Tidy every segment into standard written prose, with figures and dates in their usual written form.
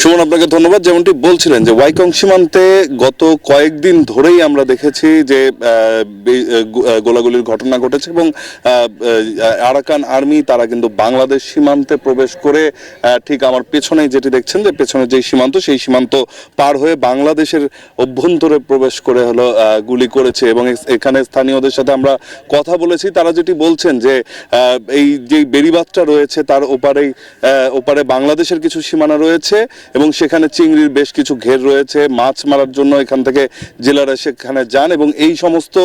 সুমন, আপনাকে ধন্যবাদ। যেমনটি বলছিলেন যে ওয়াইকং সীমান্তে গত কয়েকদিন ধরেই আমরা দেখেছি যে গোলাগুলির ঘটনা ঘটেছে এবং আরাকান আর্মি তারা কিন্তু বাংলাদেশ সীমান্তে প্রবেশ করে ঠিক আমার পেছনেই যেটি দেখছেন যে পেছনে যেই সীমান্ত সেই সীমান্ত পার হয়ে বাংলাদেশের অভ্যন্তরে প্রবেশ করে হলো গুলি করেছে। এবং এখানে স্থানীয়দের সাথে আমরা কথা বলেছি, তারা যেটি বলছেন যে এই যে বেড়িবাঁধটা রয়েছে তার ওপারে বাংলাদেশের কিছু সীমানা রয়েছে এবং সেখানে চিংড়ির বেশ কিছু ঘের রয়েছে। মাছ মারার জন্য এখান থেকে জেলেরা সেখানে যান এবং এই সমস্ত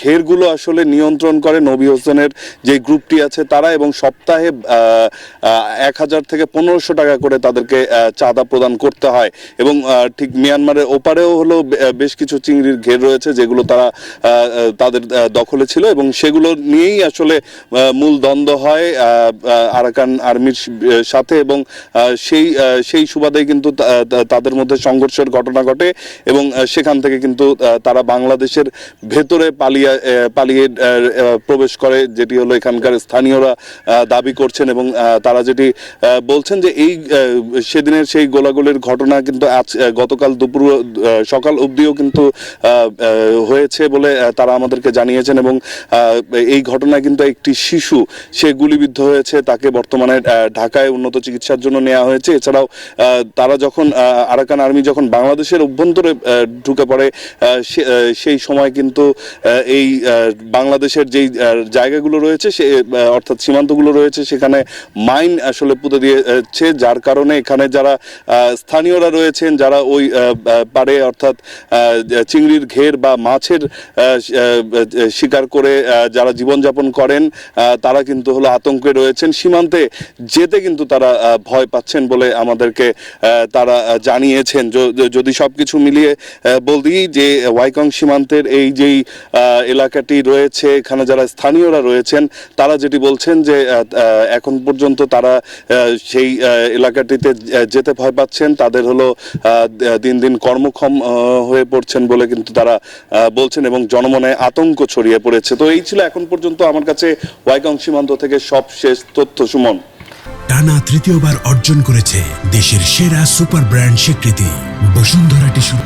ঘেরগুলো আসলে নিয়ন্ত্রণ করে নবী হোসেনের যে গ্রুপটি আছে তারা, এবং সপ্তাহে 1000 থেকে 1500 টাকা করে তাদেরকে চাঁদা প্রদান করতে হয়। এবং ঠিক মিয়ানমারের ওপারেও হলো বেশ কিছু চিংড়ির ঘের রয়েছে যেগুলো তাদের দখলে ছিল এবং সেগুলো নিয়েই আসলে মূল দ্বন্দ্ব হয় আরাকান আর্মির সাথে এবং সেই সুবাদে কিন্তু তাদের মধ্যে সংঘর্ষের ঘটনা ঘটে এবং সেখান থেকে কিন্তু তারা বাংলাদেশের ভেতরে পালিয়ে প্রবেশ করে, যেটি হলো এখানকার স্থানীয়রা দাবি করছেন। এবং তারা যেটি বলছেন যে সেদিনের সেই গোলাগুলির ঘটনা কিন্তু গতকাল দুপুর সকাল অবধিও কিন্তু হয়েছে বলে তারা আমাদেরকে জানিয়েছেন। এবং এই ঘটনায় কিন্তু একটি শিশু সে গুলিবিদ্ধ হয়েছে, তাকে বর্তমানে ঢাকায় উন্নত চিকিৎসার জন্য নেওয়া হয়েছে। এছাড়াও তারা যখন আরাকান আর্মি যখন বাংলাদেশের অভ্যন্তরে ঢুকে পড়ে সেই সময় কিন্তু এই বাংলাদেশের যেই জায়গাগুলো রয়েছে অর্থাৎ সীমান্তগুলো রয়েছে সেখানে মাইন আসলে পুঁতে দিয়েছে, যার কারণে এখানে যারা স্থানীয়রা রয়েছেন যারা ওই পাড়ে অর্থাৎ চিংড়ির ঘের বা মাছের শিকার করে যারা জীবনযাপন করেন তারা কিন্তু হলো আতঙ্কে রয়েছেন। সীমান্তে যেতে কিন্তু তারা ভয় পাচ্ছেন বলে আমাদেরকে তারা জানিয়েছেন। যদি সবকিছু মিলিয়ে বলদি যে ওয়াইকং সীমান্তের এই যেই এলাকাটি রয়েছে এখানে যারা স্থানীয়রা রয়েছেন তারা যেটি বলছেন যে এখন পর্যন্ত তারা সেই এলাকাটিতে যেতে ভয় পাচ্ছেন, তাদের হলো দিন দিন কর্মক্ষম হয়ে পড়ছেন বলে কিন্তু তারা বলছেন এবং জনমনে আতঙ্ক ছড়িয়ে পড়েছে। তো এই ছিল এখন পর্যন্ত আমার কাছে ওয়াইকং সীমান্ত থেকে সবশেষ তথ্য। সুমন, টানা তৃতীয়বার অর্জন করেছে দেশের সেরা সুপার ব্র্যান্ড স্বীকৃতি বসুন্ধরা টিস্যু।